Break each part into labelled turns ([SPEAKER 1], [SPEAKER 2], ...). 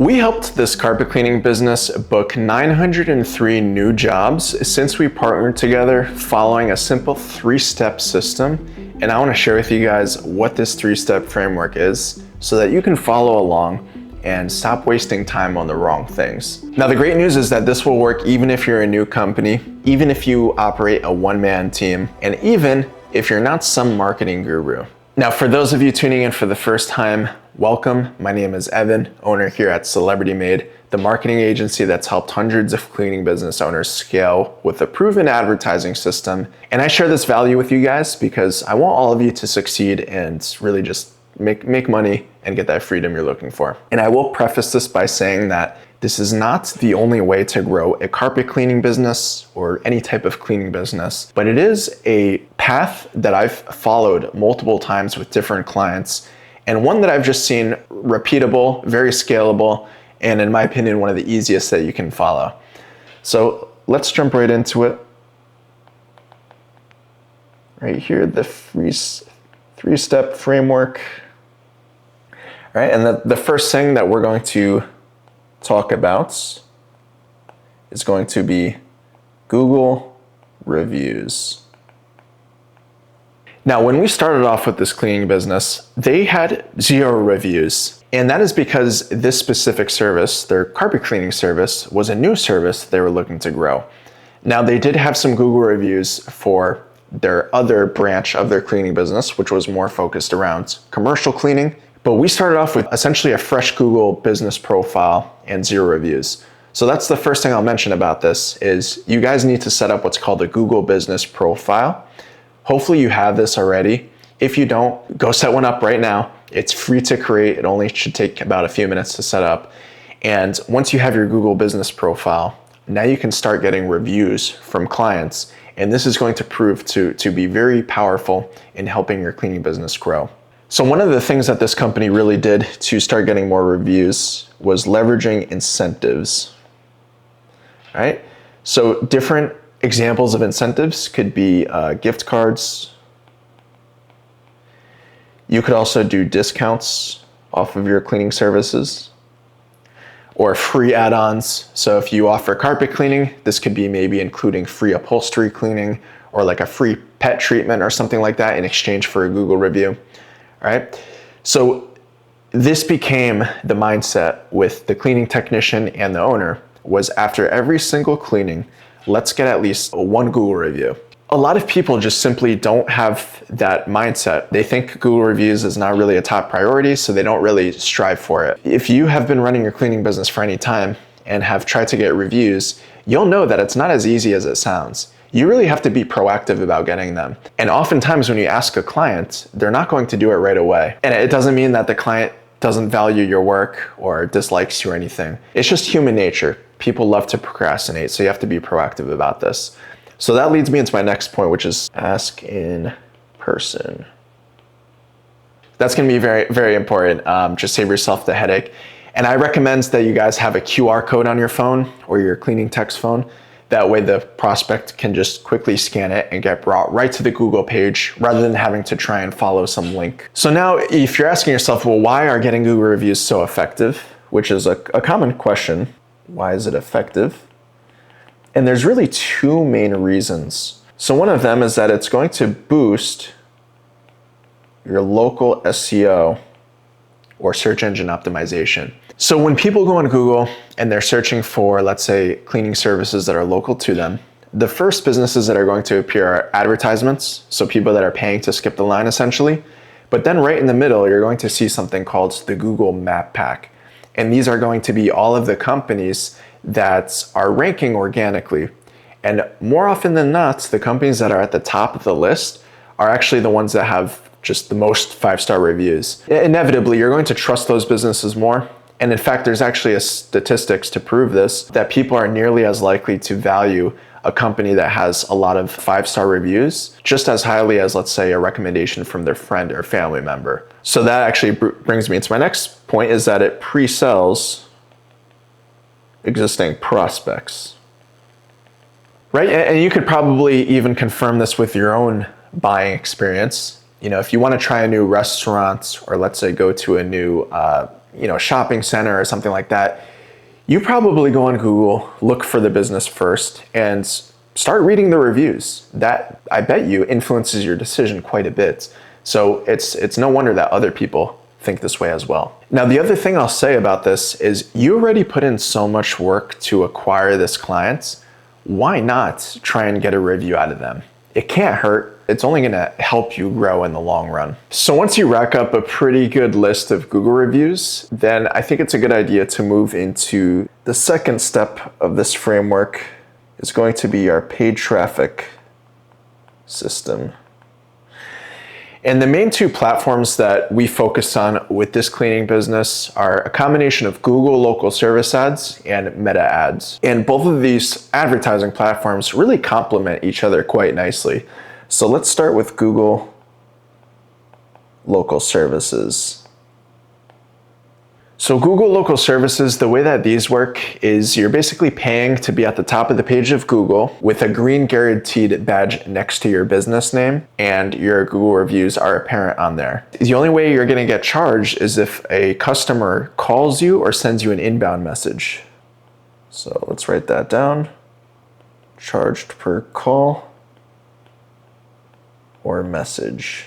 [SPEAKER 1] We helped this carpet cleaning business book 903 new jobs since we partnered together following a simple 3-step system. And I want to share with you guys what this 3-step framework is so that you can follow along and stop wasting time on the wrong things. Now, the great news is that this will work even if you're a new company, even if you operate a one-man team, and even if you're not some marketing guru. Now, for those of you tuning in for the first time, welcome. My name is Evan, owner here at Celebrity Maid, the marketing agency that's helped hundreds of cleaning business owners scale with a proven advertising system. And I share this value with you guys because I want all of you to succeed and really just make money and get that freedom you're looking for. And I will preface this by saying that this is not the only way to grow a carpet cleaning business or any type of cleaning business, but it is a path that I've followed multiple times with different clients, and one that I've just seen repeatable, very scalable, and in my opinion, one of the easiest that you can follow. So let's jump right into it. Right here, the 3-step framework. All right, and the first thing that we're going to talk about is going to be Google reviews. Now, when we started off with this cleaning business, they had 0 reviews. And that is because this specific service, their carpet cleaning service, was a new service they were looking to grow. Now, they did have some Google reviews for their other branch of their cleaning business, which was more focused around commercial cleaning. But we started off with essentially a fresh Google business profile and 0 reviews. So that's the first thing I'll mention about this is you guys need to set up what's called a Google business profile. Hopefully you have this already. If you don't, go set one up right now. It's free to create. It only should take about a few minutes to set up. And once you have your Google business profile, now you can start getting reviews from clients. And this is going to prove to be very powerful in helping your cleaning business grow. So one of the things that this company really did to start getting more reviews was leveraging incentives, right? So different examples of incentives could be gift cards. You could also do discounts off of your cleaning services or free add-ons. So if you offer carpet cleaning, this could be maybe including free upholstery cleaning or like a free pet treatment or something like that in exchange for a Google review. All right, so this became the mindset with the cleaning technician and the owner was after every single cleaning, let's get at least 1 Google review. A lot of people just simply don't have that mindset. They think Google reviews is not really a top priority, so they don't really strive for it. If you have been running your cleaning business for any time and have tried to get reviews, you'll know that it's not as easy as it sounds. You really have to be proactive about getting them. And oftentimes when you ask a client, they're not going to do it right away. And it doesn't mean that the client doesn't value your work or dislikes you or anything. It's just human nature. People love to procrastinate, so you have to be proactive about this. So that leads me into my next point, which is ask in person. That's gonna be very, very important. Just save yourself the headache. And I recommend that you guys have a QR code on your phone or your cleaning tech's phone. That way the prospect can just quickly scan it and get brought right to the Google page rather than having to try and follow some link. So now if you're asking yourself, well, why are getting Google reviews so effective? Which is a common question. Why is it effective? And there's really 2 main reasons. So one of them is that it's going to boost your local SEO or search engine optimization. So when people go on Google and they're searching for, let's say, cleaning services that are local to them, the first businesses that are going to appear are advertisements, so people that are paying to skip the line essentially. But then right in the middle, you're going to see something called the Google Map Pack. And these are going to be all of the companies that are ranking organically. And more often than not, the companies that are at the top of the list are actually the ones that have just the most 5-star reviews. Inevitably, you're going to trust those businesses more. And in fact, there's actually statistics to prove this, that people are nearly as likely to value a company that has a lot of 5-star reviews just as highly as, let's say, a recommendation from their friend or family member. So that actually brings me into my next point, is that it pre-sells existing prospects, right? And you could probably even confirm this with your own buying experience. You know, if you want to try a new restaurant, or let's say go to a new shopping center or something like that, you probably go on Google, look for the business first, and start reading the reviews. That, I bet you, influences your decision quite a bit. So it's no wonder that other people think this way as well. Now, the other thing I'll say about this is you already put in so much work to acquire this client. Why not try and get a review out of them? It can't hurt. It's only gonna help you grow in the long run. So once you rack up a pretty good list of Google reviews, then I think it's a good idea to move into the second step of this framework. Is going to be our paid traffic system. And the main two platforms that we focus on with this cleaning business are a combination of Google local service ads and Meta ads. And both of these advertising platforms really complement each other quite nicely. So let's start with Google local services. So Google local services, the way that these work is you're basically paying to be at the top of the page of Google with a green guaranteed badge next to your business name, and your Google reviews are apparent on there. The only way you're gonna get charged is if a customer calls you or sends you an inbound message. So let's write that down. Charged per call or message.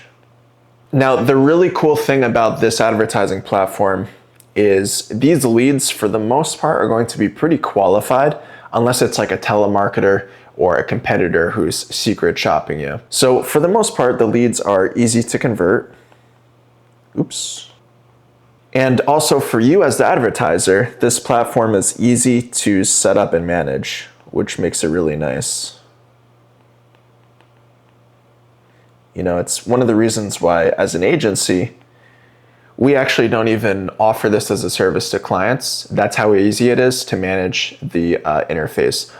[SPEAKER 1] Now, the really cool thing about this advertising platform is these leads, for the most part, are going to be pretty qualified, unless it's like a telemarketer or a competitor who's secret shopping you. So for the most part, the leads are easy to convert. Oops. And also for you as the advertiser, this platform is easy to set up and manage, which makes it really nice. It's one of the reasons why, as an agency, we actually don't even offer this as a service to clients. That's how easy it is to manage the interface.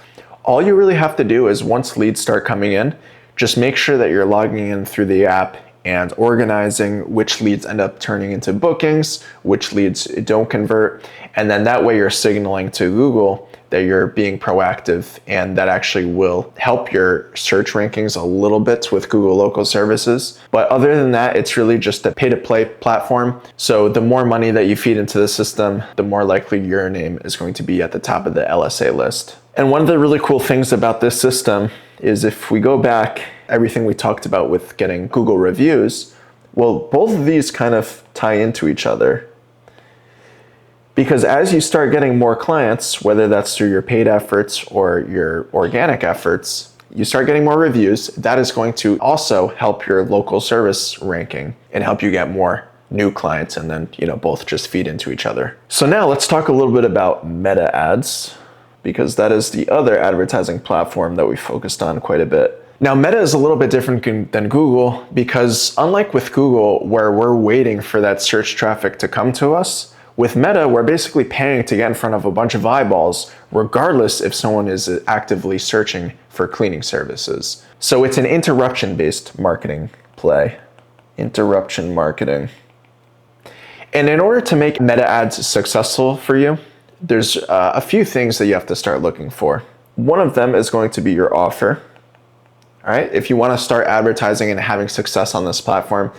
[SPEAKER 1] All you really have to do is, once leads start coming in, just make sure that you're logging in through the app and organizing which leads end up turning into bookings, which leads don't convert. And then that way you're signaling to Google that you're being proactive, and that actually will help your search rankings a little bit with Google local services. But other than that, it's really just a pay-to-play platform. So the more money that you feed into the system, the more likely your name is going to be at the top of the LSA list. And one of the really cool things about this system is, if we go back, everything we talked about with getting Google reviews, well, both of these kind of tie into each other. Because as you start getting more clients, whether that's through your paid efforts or your organic efforts, you start getting more reviews. That is going to also help your local service ranking and help you get more new clients, and then both just feed into each other. So now let's talk a little bit about Meta ads, because that is the other advertising platform that we focused on quite a bit. Now, Meta is a little bit different than Google, because unlike with Google, where we're waiting for that search traffic to come to us, with Meta, we're basically paying to get in front of a bunch of eyeballs, regardless if someone is actively searching for cleaning services. So it's an interruption-based marketing play. Interruption marketing. And in order to make Meta ads successful for you, there's a few things that you have to start looking for. One of them is going to be your offer. All right, if you want to start advertising and having success on this platform,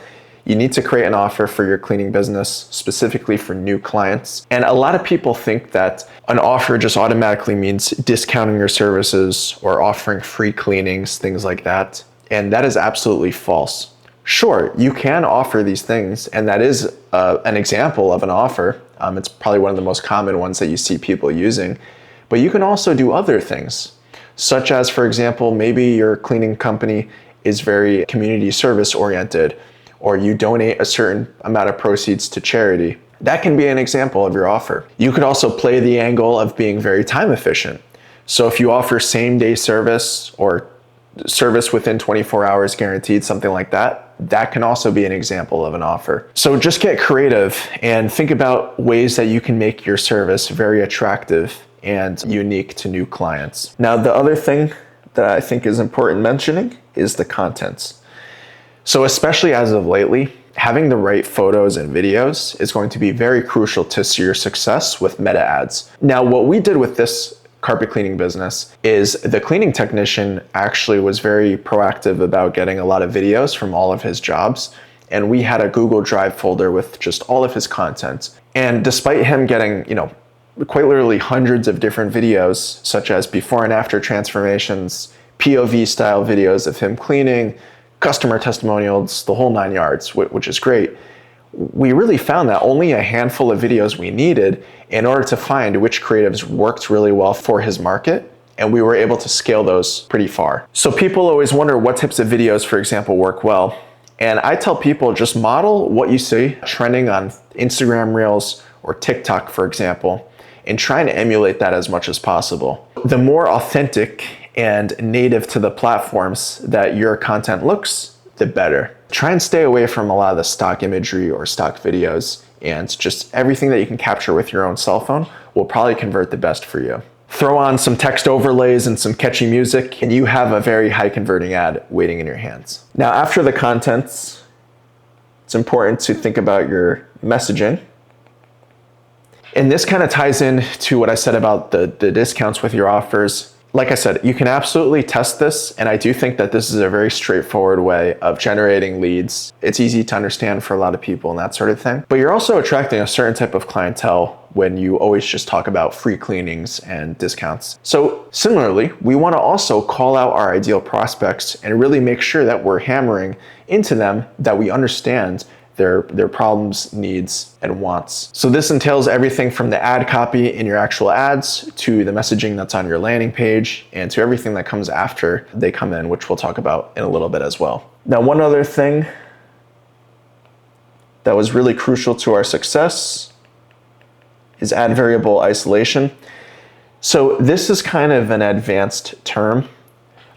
[SPEAKER 1] you need to create an offer for your cleaning business, specifically for new clients. And a lot of people think that an offer just automatically means discounting your services or offering free cleanings, things like that. And that is absolutely false. Sure, you can offer these things, and that is an example of an offer. It's probably one of the most common ones that you see people using. But you can also do other things, such as, for example, maybe your cleaning company is very community service oriented, or you donate a certain amount of proceeds to charity. That can be an example of your offer. You could also play the angle of being very time efficient. So if you offer same-day service or service within 24 hours guaranteed, something like that, that can also be an example of an offer. So just get creative and think about ways that you can make your service very attractive and unique to new clients. Now, the other thing that I think is important mentioning is the contents. So especially as of lately, having the right photos and videos is going to be very crucial to your success with Meta ads. Now, what we did with this carpet cleaning business is the cleaning technician actually was very proactive about getting a lot of videos from all of his jobs. and we had a Google Drive folder with just all of his content. And despite him getting, quite literally hundreds of different videos, such as before and after transformations, POV style videos of him cleaning, customer testimonials, the whole 9 yards, which is great, we really found that only a handful of videos we needed in order to find which creatives worked really well for his market, and we were able to scale those pretty far. So people always wonder what types of videos, for example, work well. And I tell people, just model what you see trending on Instagram Reels or TikTok, for example, and try and emulate that as much as possible. The more authentic and native to the platforms that your content looks, the better. Try and stay away from a lot of the stock imagery or stock videos, and just everything that you can capture with your own cell phone will probably convert the best for you. Throw on some text overlays and some catchy music, and you have a very high converting ad waiting in your hands. Now, after the contents, it's important to think about your messaging. And this kind of ties in to what I said about the discounts with your offers. Like I said, you can absolutely test this, and I do think that this is a very straightforward way of generating leads. It's easy to understand for a lot of people and that sort of thing. But you're also attracting a certain type of clientele when you always just talk about free cleanings and discounts. So similarly, we want to also call out our ideal prospects and really make sure that we're hammering into them that we understand their problems, needs, and wants. So this entails everything from the ad copy in your actual ads to the messaging that's on your landing page and to everything that comes after they come in, which we'll talk about in a little bit as well. Now, one other thing that was really crucial to our success is ad variable isolation. So this is kind of an advanced term.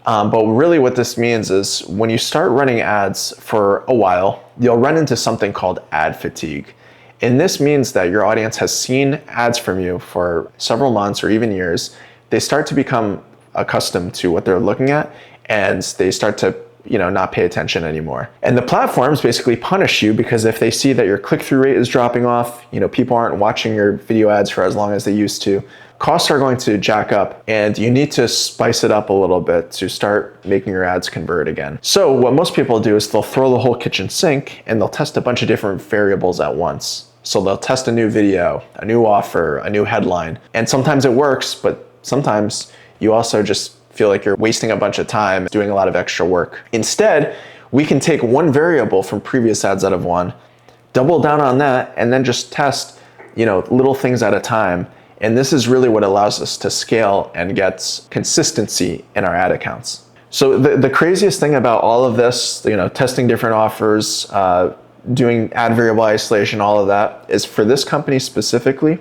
[SPEAKER 1] But really what this means is when you start running ads for a while, you'll run into something called ad fatigue. And this means that your audience has seen ads from you for several months or even years. They start to become accustomed to what they're looking at, and they start to not pay attention anymore. And the platforms basically punish you because if they see that your click-through rate is dropping off, people aren't watching your video ads for as long as they used to, costs are going to jack up, and you need to spice it up a little bit to start making your ads convert again. So what most people do is they'll throw the whole kitchen sink and they'll test a bunch of different variables at once. So they'll test a new video, a new offer, a new headline, and sometimes it works, but sometimes you also just feel like you're wasting a bunch of time doing a lot of extra work. Instead, we can take one variable from previous ads that have won, double down on that, and then just test, little things at a time. And this is really what allows us to scale and get consistency in our ad accounts. So the craziest thing about all of this, testing different offers, doing ad variable isolation, all of that, is for this company specifically,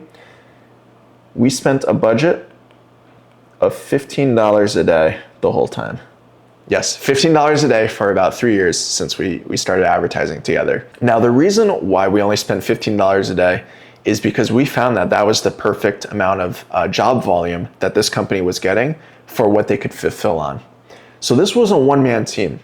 [SPEAKER 1] we spent a budget of $15 a day the whole time. Yes, $15 a day for about 3 years since we started advertising together. Now, the reason why we only spent $15 a day is because we found that that was the perfect amount of job volume that this company was getting for what they could fulfill on. So this was a one-man team.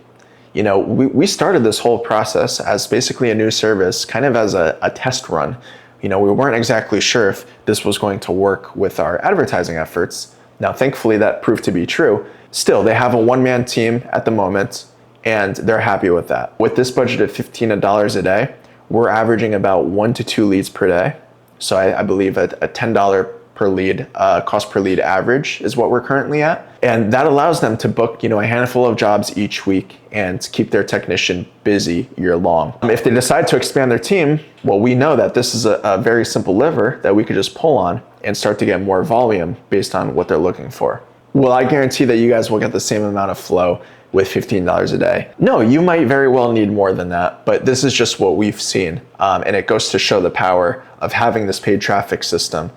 [SPEAKER 1] We started this whole process as basically a new service, kind of as a test run. We weren't exactly sure if this was going to work with our advertising efforts. Now, thankfully, that proved to be true. Still, they have a one-man team at the moment, and they're happy with that. With this budget of $15 a day, we're averaging about 1 to 2 leads per day. So I believe a $10 per lead, cost per lead average is what we're currently at. And that allows them to book, a handful of jobs each week and keep their technician busy year long. If they decide to expand their team, well, we know that this is a very simple lever that we could just pull on and start to get more volume based on what they're looking for. Will I guarantee that you guys will get the same amount of flow with $15 a day? No, you might very well need more than that, but this is just what we've seen. And it goes to show the power of having this paid traffic system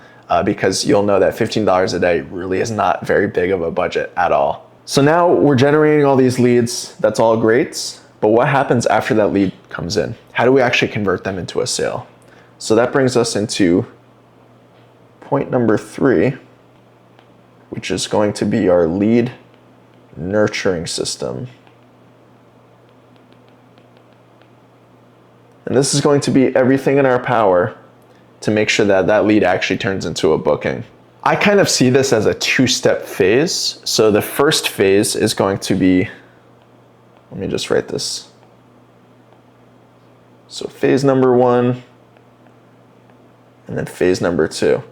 [SPEAKER 1] because you'll know that $15 a day really is not very big of a budget at all. So now we're generating all these leads. That's all great. But what happens after that lead comes in? How do we actually convert them into a sale? So that brings us into point number 3, which is going to be our lead nurturing system. And this is going to be everything in our power to make sure that that lead actually turns into a booking. I kind of see this as a 2-step phase. So the first phase is going to be, let me just write this. So phase number 1, and then phase number 2.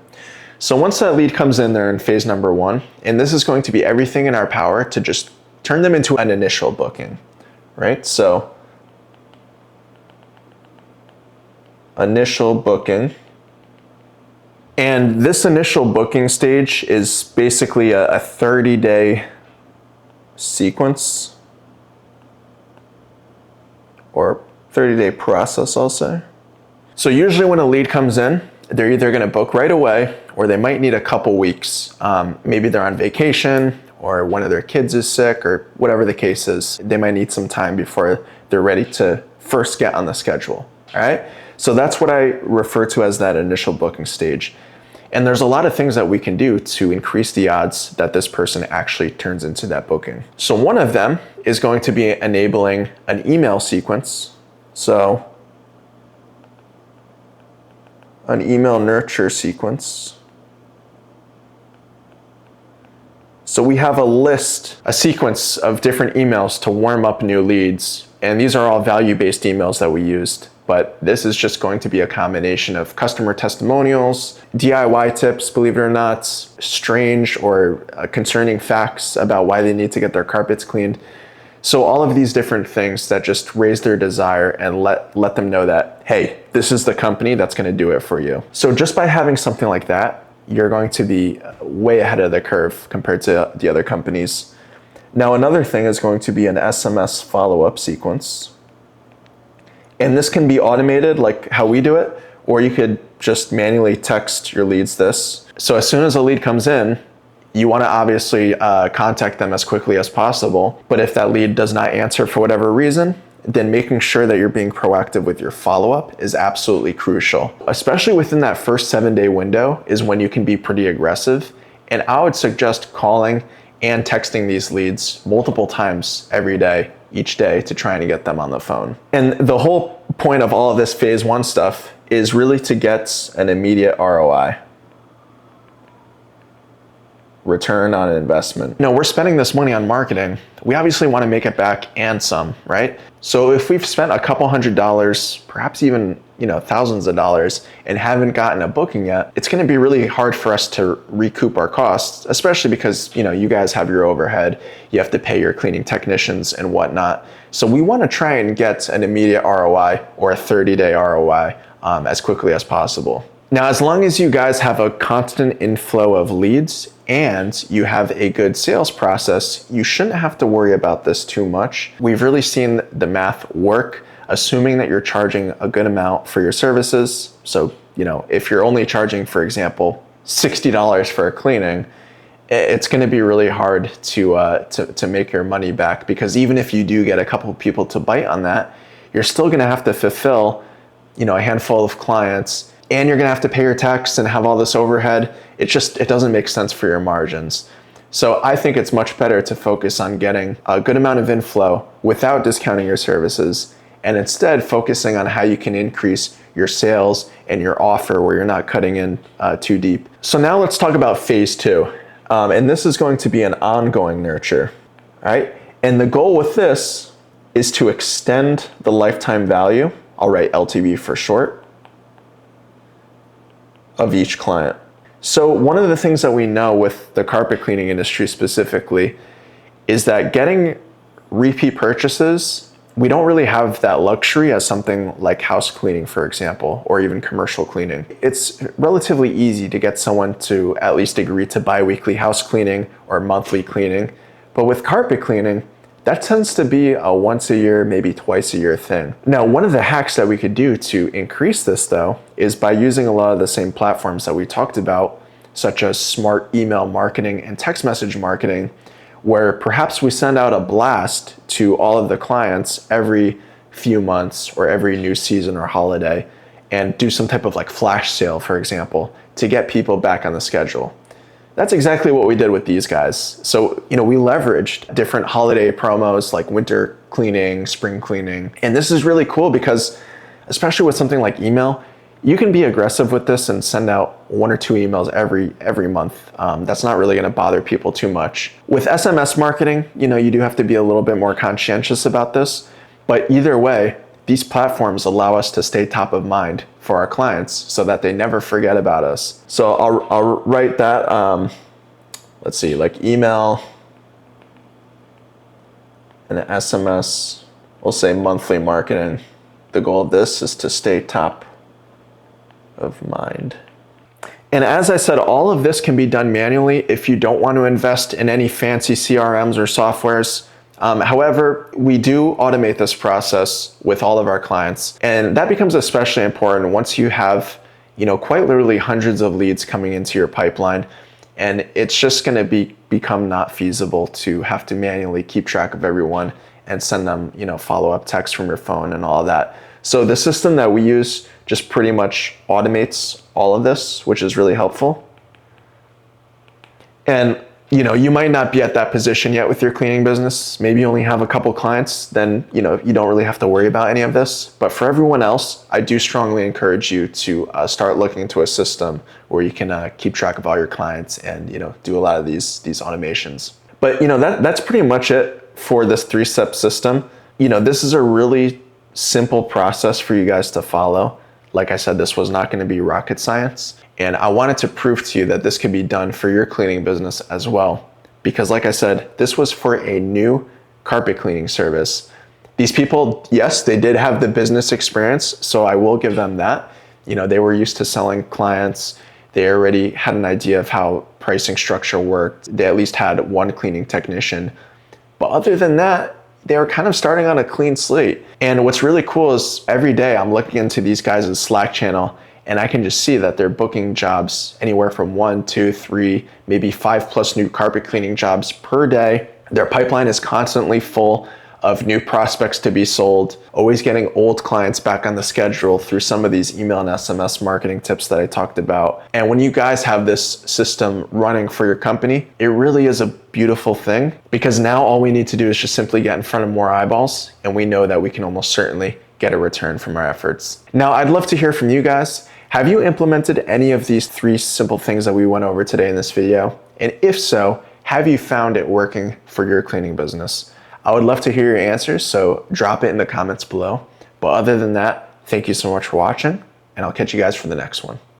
[SPEAKER 1] So once that lead comes in there in phase number 1, and this is going to be everything in our power to just turn them into an initial booking, right? So initial booking. And this initial booking stage is basically a 30-day sequence, or 30-day process, I'll say. So usually when a lead comes in, they're either gonna book right away, or they might need a couple weeks. Maybe they're on vacation, or one of their kids is sick, or whatever the case is. They might need some time before they're ready to first get on the schedule, all right? So that's what I refer to as that initial booking stage. And there's a lot of things that we can do to increase the odds that this person actually turns into that booking. So one of them is going to be enabling an email sequence. So an email nurture sequence. So we have a sequence of different emails to warm up new leads. And these are all value-based emails that we used. But this is just going to be a combination of customer testimonials, DIY tips, believe it or not, strange or concerning facts about why they need to get their carpets cleaned. So all of these different things that just raise their desire and let them know that, hey, this is the company that's going to do it for you. So just by having something like that, you're going to be way ahead of the curve compared to the other companies. Now, another thing is going to be an SMS follow-up sequence. And this can be automated like how we do it, or you could just manually text your leads this. So as soon as a lead comes in, you want to obviously contact them as quickly as possible. But if that lead does not answer for whatever reason, then making sure that you're being proactive with your follow-up is absolutely crucial. Especially within that first 7-day window is when you can be pretty aggressive. And I would suggest calling and texting these leads multiple times every day, each day, to try and get them on the phone. And the whole point of all of this phase 1 stuff is really to get an immediate ROI. Return on investment. We're spending this money on marketing. We obviously want to make it back and some, right? So if we've spent a couple $100s, perhaps even thousands of dollars, and haven't gotten a booking yet, it's going to be really hard for us to recoup our costs, especially because you guys have your overhead, you have to pay your cleaning technicians and whatnot. So we want to try and get an immediate ROI or a 30-day ROI as quickly as possible. Now, as long as you guys have a constant inflow of leads and you have a good sales process, you shouldn't have to worry about this too much. We've really seen the math work, assuming that you're charging a good amount for your services. So, if you're only charging, for example, $60 for a cleaning, it's going to be really hard to make your money back, because even if you do get a couple of people to bite on that, you're still going to have to fulfill, a handful of clients, and you're going to have to pay your tax and have all this overhead. It doesn't make sense for your margins. So I think it's much better to focus on getting a good amount of inflow without discounting your services, and instead focusing on how you can increase your sales and your offer where you're not cutting in too deep. So now let's talk about phase 2. And this is going to be an ongoing nurture, all right? And the goal with this is to extend the lifetime value, I'll write LTV for short, of each client. So one of the things that we know with the carpet cleaning industry specifically is that getting repeat purchases, we don't really have that luxury as something like house cleaning, for example, or even commercial cleaning. It's relatively easy to get someone to at least agree to bi-weekly house cleaning or monthly cleaning. But with carpet cleaning, that tends to be a once a year, maybe twice a year thing. Now, one of the hacks that we could do to increase this, though, is by using a lot of the same platforms that we talked about, such as smart email marketing and text message marketing, where perhaps we send out a blast to all of the clients every few months or every new season or holiday, and do some type of flash sale, for example, to get people back on the schedule. That's exactly what we did with these guys. So, we leveraged different holiday promos like winter cleaning, spring cleaning. And this is really cool because, especially with something like email, you can be aggressive with this and send out 1 or 2 emails every month. That's not really gonna bother people too much. With SMS marketing, you do have to be a little bit more conscientious about this, but either way, these platforms allow us to stay top of mind for our clients so that they never forget about us. So I'll write that, let's see, like email and an SMS. We'll say monthly marketing. The goal of this is to stay top of mind. And as I said, all of this can be done manually if you don't want to invest in any fancy CRMs or softwares. However, we do automate this process with all of our clients, and that becomes especially important once you have, quite literally hundreds of leads coming into your pipeline, and it's just going to become not feasible to have to manually keep track of everyone and send them, follow-up texts from your phone and all of that. So the system that we use just pretty much automates all of this, which is really helpful. And you might not be at that position yet with your cleaning business. Maybe you only have a couple clients, then you don't really have to worry about any of this. But for everyone else, I do strongly encourage you to start looking into a system where you can keep track of all your clients and do a lot of these automations. But that's pretty much it for this 3-step system. This is a really simple process for you guys to follow. Like I said, this was not going to be rocket science. And I wanted to prove to you that this can be done for your cleaning business as well. Because like I said, this was for a new carpet cleaning service. These people, yes, they did have the business experience, so I will give them that. They were used to selling clients. They already had an idea of how pricing structure worked. They at least had one cleaning technician. But other than that, they were kind of starting on a clean slate. And what's really cool is every day I'm looking into these guys' Slack channel, and I can just see that they're booking jobs anywhere from 1, 2, 3, maybe 5+ new carpet cleaning jobs per day. Their pipeline is constantly full of new prospects to be sold, always getting old clients back on the schedule through some of these email and SMS marketing tips that I talked about. And when you guys have this system running for your company, it really is a beautiful thing, because now all we need to do is just simply get in front of more eyeballs, and we know that we can almost certainly get a return from our efforts. Now, I'd love to hear from you guys. Have you implemented any of these 3 simple things that we went over today in this video? And if so, have you found it working for your cleaning business? I would love to hear your answers, so drop it in the comments below. But other than that, thank you so much for watching, and I'll catch you guys for the next one.